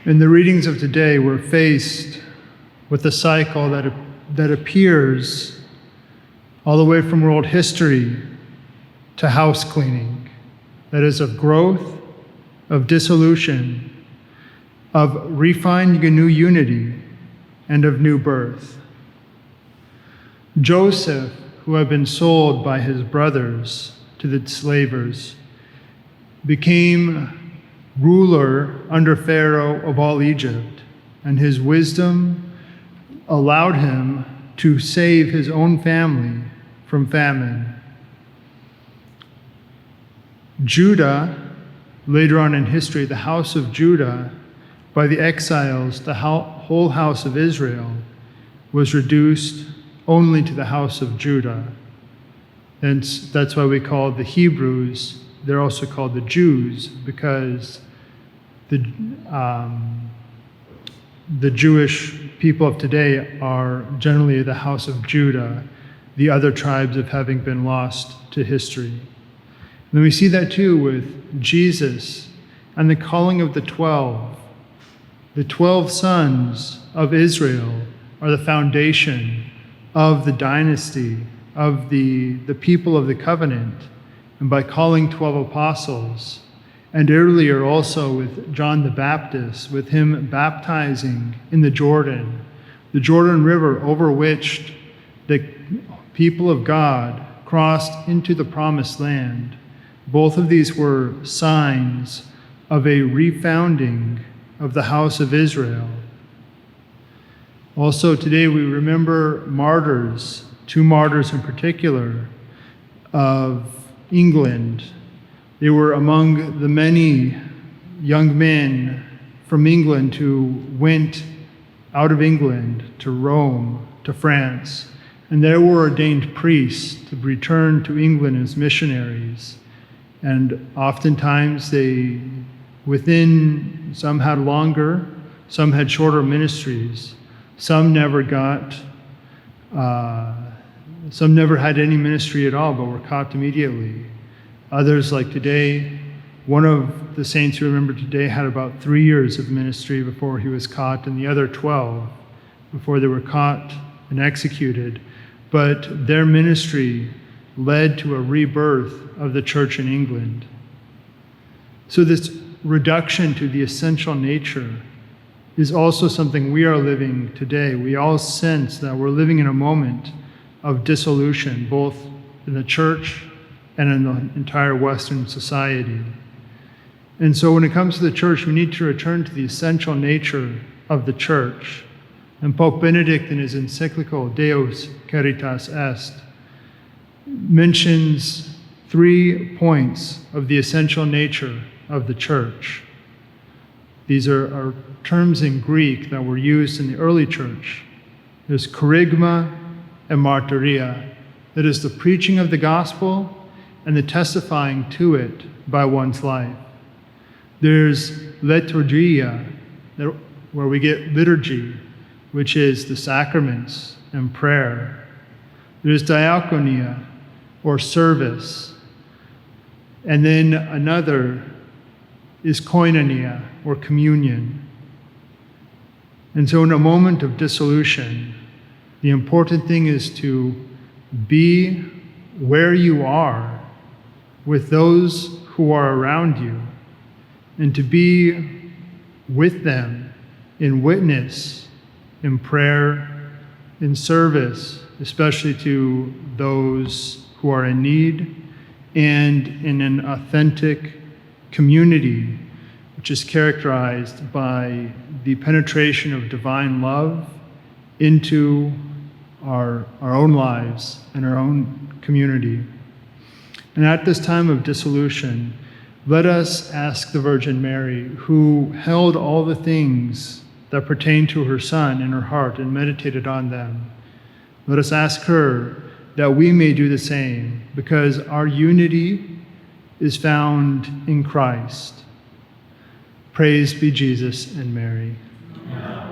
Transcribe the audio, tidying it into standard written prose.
In the readings of today, we're faced with a cycle that appears all the way from world history to house cleaning, that is, of growth, of dissolution, of refining a new unity, and of new birth. Joseph, who had been sold by his brothers to the slavers, became ruler under Pharaoh of all Egypt, and his wisdom allowed him to save his own family from famine. Judah, later on in history, the house of Judah, by the exiles, the whole house of Israel, was reduced only to the house of Judah. And that's why we call the Hebrews, they're also called the Jews, because the Jewish people of today are generally the house of Judah, the other tribes of having been lost to history. And then we see that too with Jesus and the calling of the 12. The 12 sons of Israel are the foundation of the dynasty, of the people of the covenant. And by calling 12 apostles, and earlier also with John the Baptist, with him baptizing in the Jordan River over which the people of God crossed into the promised land. Both of these were signs of a refounding of the house of Israel. Also today we remember martyrs, 2 martyrs in particular of England. They were among the many young men from England who went out of England to Rome, to France, and there were ordained priests to return to England as missionaries. And oftentimes some had longer, some had shorter ministries. Some never had any ministry at all, but were caught immediately. Others, like today, one of the saints who remember today had about 3 years of ministry before he was caught, and the other 12 before they were caught and executed. But their ministry led to a rebirth of the church in England. So this reduction to the essential nature is also something we are living today. We all sense that we're living in a moment of dissolution, both in the church and in the entire Western society. And so when it comes to the church, we need to return to the essential nature of the church. And Pope Benedict, in his encyclical Deus Caritas Est, mentions 3 points of the essential nature of the church. These are terms in Greek that were used in the early church. There's kerygma and martyria, that is the preaching of the gospel and the testifying to it by one's life. There's liturgia, where we get liturgy, which is the sacraments and prayer. There's diaconia, or service. And then another is koinonia, or communion. And so in a moment of dissolution, the important thing is to be where you are with those who are around you, and to be with them in witness, in prayer, in service, especially to those who are in need, and in an authentic community, which is characterized by the penetration of divine love into our own lives and our own community. And at this time of dissolution, let us ask the Virgin Mary, who held all the things that pertain to her Son in her heart and meditated on them. Let us ask her that we may do the same, because our unity is found in Christ. Praise be Jesus and Mary. Amen.